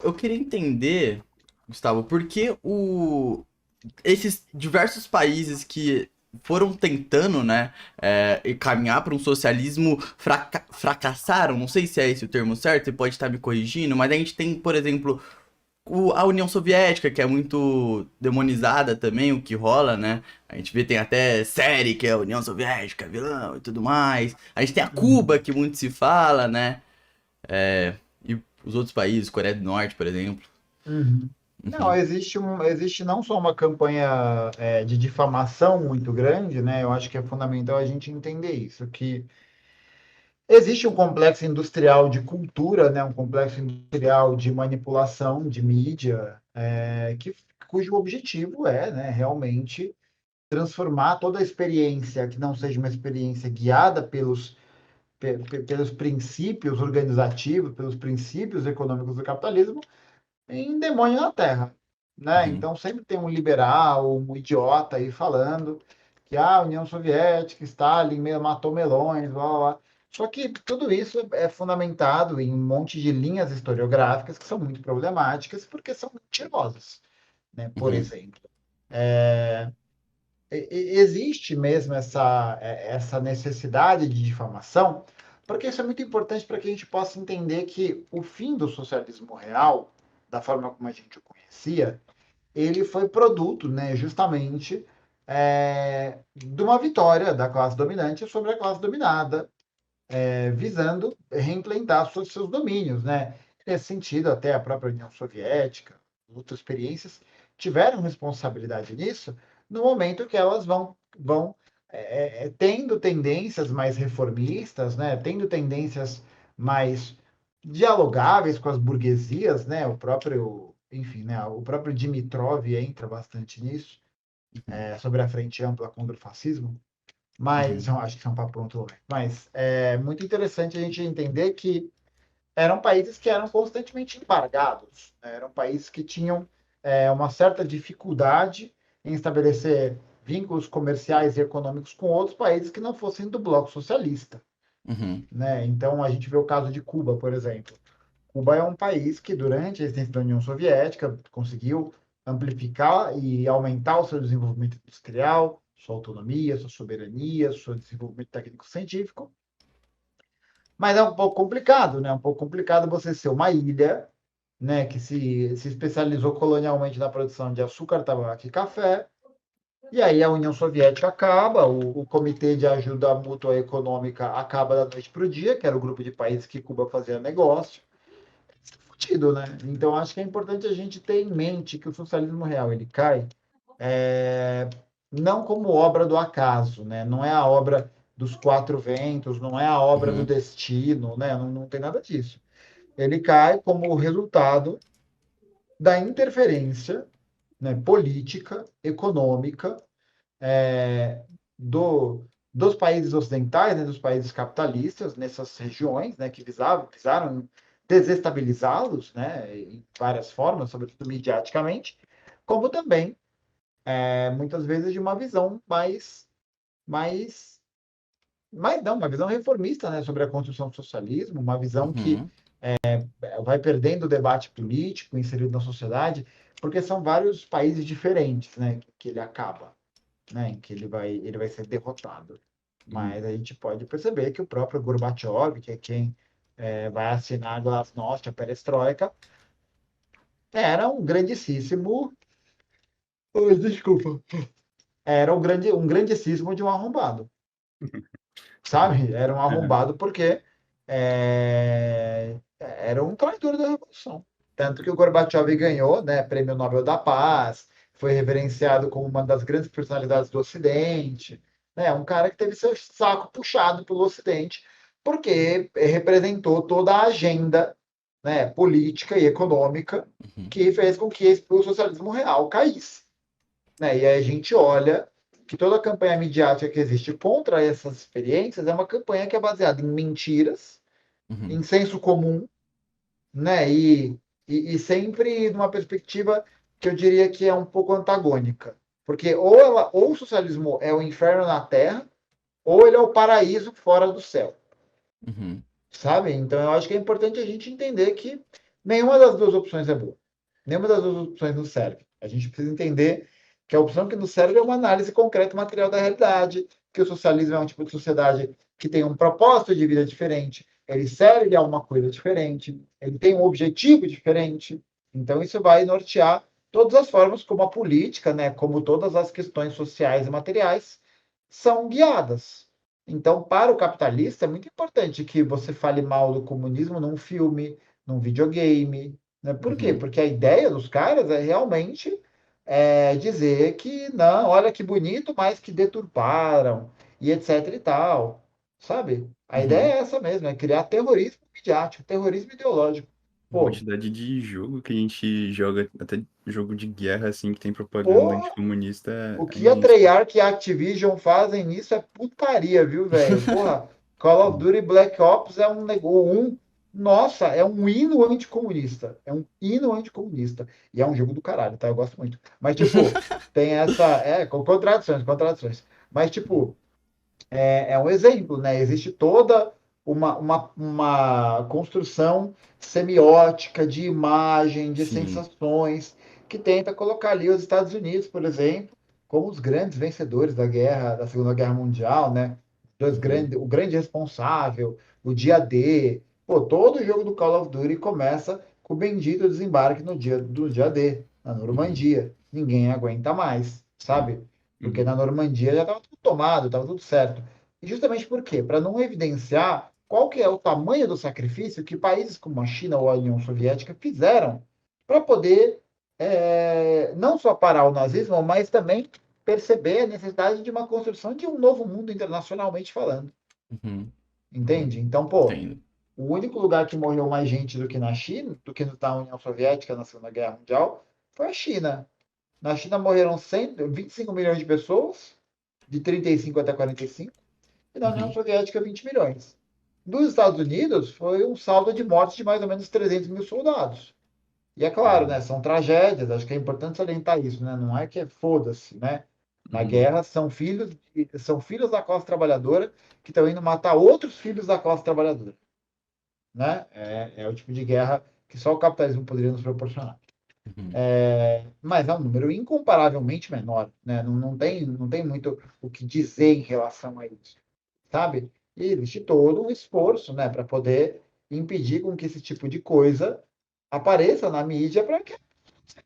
Eu queria entender, Gustavo, por que esses diversos países que foram tentando, né, caminhar para um socialismo fracassaram. Não sei se é esse o termo certo, você pode estar me corrigindo, mas a gente tem, por exemplo, a União Soviética, que é muito demonizada também, o que rola, né? A gente vê, tem até série que é a União Soviética, vilão e tudo mais. A gente tem a Cuba, Uhum. que muito se fala, né? E os outros países, Coreia do Norte, por exemplo. Uhum. Não, Uhum, existe não só uma campanha de difamação muito grande, né? Eu acho que é fundamental a gente entender isso, que existe um complexo industrial de cultura, né? Um complexo industrial de manipulação de mídia, cujo objetivo é, né, realmente transformar toda a experiência que não seja uma experiência guiada pelos princípios organizativos, pelos princípios econômicos do capitalismo, em demônio na Terra, né? uhum, Então sempre tem um liberal, um idiota aí falando que a União Soviética, Stalin matou melões, blá, blá, blá. Só que tudo isso é fundamentado em um monte de linhas historiográficas que são muito problemáticas porque são mentirosas, né? Por uhum, exemplo, existe mesmo essa necessidade de difamação, porque isso é muito importante para que a gente possa entender que o fim do socialismo real, da forma como a gente o conhecia, ele foi produto, né, justamente de uma vitória da classe dominante sobre a classe dominada, visando reimplantar seus domínios, né? Nesse sentido, até a própria União Soviética, outras experiências, tiveram responsabilidade nisso no momento que elas vão tendo tendências mais reformistas, né? Tendo tendências mais dialogáveis com as burguesias, né? Enfim, né? O próprio Dimitrov entra bastante nisso, uhum, sobre a frente ampla contra o fascismo. Mas uhum, acho que são papo para outro momento. Mas é muito interessante a gente entender que eram países que eram constantemente embargados, né? Eram países que tinham uma certa dificuldade em estabelecer vínculos comerciais e econômicos com outros países que não fossem do bloco socialista, uhum, né? Então a gente vê o caso de Cuba, por exemplo. Cuba é um país que durante a existência da União Soviética conseguiu amplificar e aumentar o seu desenvolvimento industrial, sua autonomia, sua soberania, seu desenvolvimento técnico-científico. Mas é um pouco complicado, né? É um pouco complicado você ser uma ilha, né, que se especializou colonialmente na produção de açúcar, tabaco e café. E aí a União Soviética acaba, o Comitê de Ajuda Mútua Econômica acaba da noite para o dia, que era o grupo de países que Cuba fazia negócio. Fudido, né? Então acho que é importante a gente ter em mente que o socialismo real ele cai é, não como obra do acaso, né? Não é a obra dos quatro ventos, não é a obra do uhum, destino, né? Não tem nada disso. Ele cai como resultado da interferência, né, política, econômica, dos países ocidentais, né, dos países capitalistas nessas regiões, né, que visaram desestabilizá-los, né, em várias formas, sobretudo mediaticamente, como também muitas vezes de uma visão mais, mais não, uma visão reformista, né, sobre a construção do socialismo, uma visão que uhum, vai perdendo o debate político inserido na sociedade, porque são vários países diferentes, né, que ele acaba, né, em que ele vai ser derrotado. uhum, Mas a gente pode perceber que o próprio Gorbachev, que é quem vai assinar a Glasnost, a Perestroika, era um grandíssimo, oh, desculpa, era um grandíssimo de um arrombado, sabe? Era um uhum, arrombado porque era um traidor da revolução. Tanto que o Gorbachev ganhou, né, Prêmio Nobel da Paz, foi reverenciado como uma das grandes personalidades do Ocidente, né, um cara que teve seu saco puxado pelo Ocidente, porque representou toda a agenda, né, política e econômica uhum, que fez com que o socialismo real caísse, né? E aí a gente olha que toda a campanha midiática que existe contra essas experiências é uma campanha que é baseada em mentiras, uhum. em senso comum, né? E sempre numa perspectiva que eu diria que é um pouco antagônica. Porque ou o socialismo é o inferno na Terra, ou ele é o paraíso fora do céu, Uhum. sabe? Então eu acho que é importante a gente entender que Nenhuma das duas opções é boa. Nenhuma das duas opções nos serve. A gente precisa entender que a opção que nos serve é uma análise concreta e material da realidade, que o socialismo é um tipo de sociedade que tem um propósito de vida diferente, ele serve a uma coisa diferente, ele tem um objetivo diferente. Então, isso vai nortear todas as formas como a política, né, como todas as questões sociais e materiais são guiadas. Então, para o capitalista, é muito importante que você fale mal do comunismo num filme, num videogame, né? Por quê? Uhum. Porque a ideia dos caras é realmente dizer que não, olha que bonito, mas que deturparam e etc e tal, sabe? A ideia Uhum. é essa mesmo, é criar terrorismo midiático, terrorismo ideológico. A Pô, quantidade de jogo que a gente joga, até jogo de guerra, assim, que tem propaganda porra, anticomunista, o é que a imenso. Treyarch e a Activision fazem nisso é putaria, viu, velho? Porra, Call of Duty Black Ops é um negócio. Nossa, é um hino anticomunista. É um hino anticomunista. E é um jogo do caralho, tá? Eu gosto muito. Mas, tipo, tem essa. Com contradições, contradições. Mas, tipo, é um exemplo, né? Existe toda uma construção semiótica de imagem, de Sim. sensações, que tenta colocar ali os Estados Unidos, por exemplo, como os grandes vencedores da guerra, da Segunda Guerra Mundial, né? Uhum. O grande responsável, o dia D. Pô, todo jogo do Call of Duty começa com o bendito desembarque no dia D, na Uhum. Normandia. Ninguém aguenta mais, Sim. sabe? Porque Uhum. na Normandia já estava tudo tomado, estava tudo certo. E justamente por quê? Para não evidenciar qual que é o tamanho do sacrifício que países como a China ou a União Soviética fizeram para poder não só parar o nazismo, mas também perceber a necessidade de uma construção de um novo mundo internacionalmente falando. Uhum. Uhum. Entende? Então, pô, Entendo. o único lugar que morreu mais gente do que na China, do que na União Soviética na Segunda Guerra Mundial, foi a China. Na China morreram 25 milhões de pessoas, de 35 até 45, e na União Uhum. Soviética 20 milhões. Dos Estados Unidos, foi um saldo de mortes de mais ou menos 300 mil soldados. E é claro, né, Uhum. são tragédias, acho que é importante salientar isso, né? Não é que é foda-se, né? Na Uhum. guerra são filhos da classe trabalhadora que estão indo matar outros filhos da classe trabalhadora, né? É o tipo de guerra que só o capitalismo poderia nos proporcionar. Uhum. Mas é um número incomparavelmente menor, né? Não tem muito o que dizer em relação a isso, sabe? E existe todo um esforço, né, para poder impedir com que esse tipo de coisa apareça na mídia para que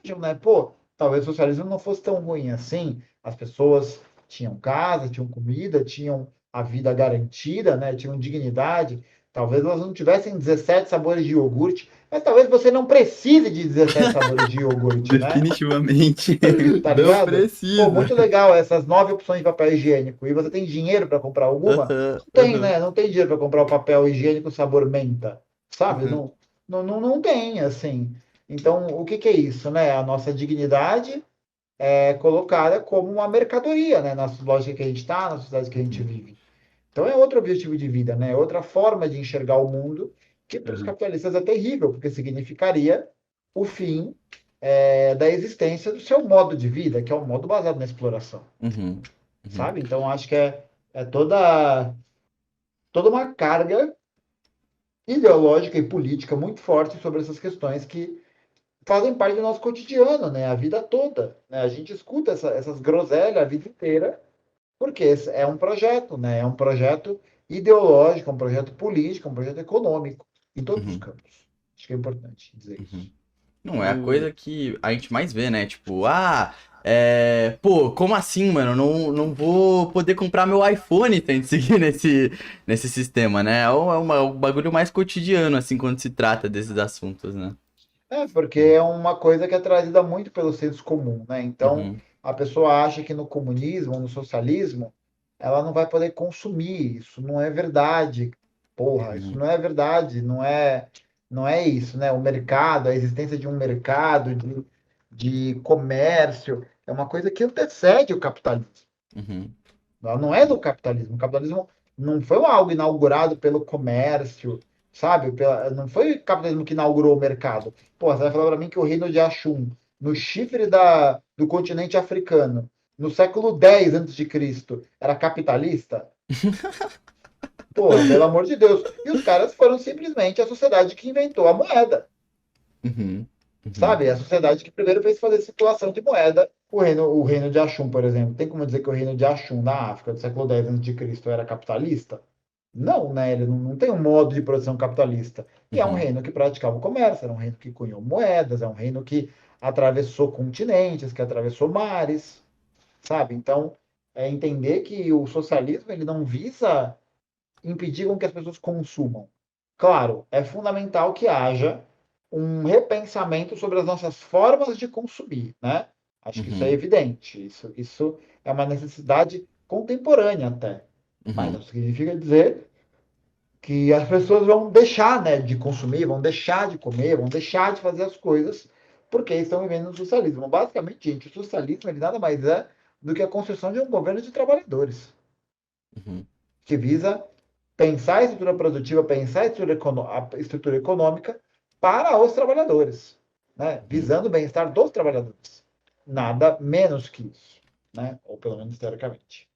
sejam, né? Pô, talvez o socialismo não fosse tão ruim assim. As pessoas tinham casa, tinham comida, tinham a vida garantida, né? Tinham dignidade. Talvez elas não tivessem 17 sabores de iogurte, mas talvez você não precise de 17 sabores de iogurte, né? Definitivamente. Tá Não ligado? Pô, precisa. muito legal essas 9 opções de papel higiênico. E você tem dinheiro para comprar alguma? Aham. Não tem, Aham. né? Não tem dinheiro para comprar o papel higiênico sabor menta, sabe? Uhum. Não tem, assim. Então, o que que é isso, né? A nossa dignidade é colocada como uma mercadoria, né? Na lógica que a gente está, na sociedade que a gente Uhum. vive. Então, é outro objetivo de vida, né? Outra forma de enxergar o mundo, que para os Uhum. capitalistas é terrível, porque significaria o fim da existência do seu modo de vida, que é um modo baseado na exploração, Uhum. Uhum. sabe? Então, acho que é toda uma carga ideológica e política muito forte sobre essas questões que fazem parte do nosso cotidiano, né? A vida toda, né? A gente escuta essas groselhas a vida inteira, porque esse é um projeto, né? É um projeto ideológico, é um projeto político, é um projeto econômico, em todos os Uhum. campos. Acho que é importante dizer Uhum. isso. Não, é a O... coisa que a gente mais vê, né? Tipo, pô, como assim, mano? Não vou poder comprar meu iPhone sem seguir nesse sistema, né? É um bagulho mais cotidiano, assim, quando se trata desses assuntos, né? Porque é uma coisa que é trazida muito pelo senso comum, né? Então, Uhum. a pessoa acha que no comunismo, no socialismo, ela não vai poder consumir. Isso não é verdade. Porra, isso Uhum. não é verdade. Não é isso, né? O mercado, a existência de um mercado, de comércio, é uma coisa que antecede o capitalismo. Uhum. Ela não é do capitalismo. O capitalismo não foi algo inaugurado pelo comércio, sabe? Não foi o capitalismo que inaugurou o mercado. Pô, você vai falar para mim que o reino de Axum, no chifre do continente africano, no século X antes de Cristo, era capitalista? Porra, pelo amor de Deus. E os caras foram simplesmente a sociedade que inventou a moeda. Uhum. Uhum. Sabe? É a sociedade que primeiro fez fazer circulação de moeda. O reino de Axum, por exemplo. Tem como dizer que o reino de Axum, na África, do século X a.C., era capitalista? Não, né? Ele não tem um modo de produção capitalista. E é um Uhum. reino que praticava o comércio, era um reino que cunhou moedas, é um reino que atravessou continentes, que atravessou mares, sabe? Então, é entender que o socialismo ele não visa impedir com que as pessoas consumam. Claro, é fundamental que haja um repensamento sobre as nossas formas de consumir, né? Acho que isso é Uhum. evidente. Isso é uma necessidade contemporânea até. Mas Uhum. não significa dizer que as pessoas vão deixar, né, de consumir, vão deixar de comer, vão deixar de fazer as coisas porque estão vivendo no socialismo. Basicamente, gente, o socialismo ele nada mais é do que a construção de um governo de trabalhadores Uhum. que visa pensar a estrutura produtiva, pensar a estrutura econômica para os trabalhadores, né? Uhum. Visando o bem-estar dos trabalhadores. Nada menos que isso, né? Ou pelo menos teoricamente.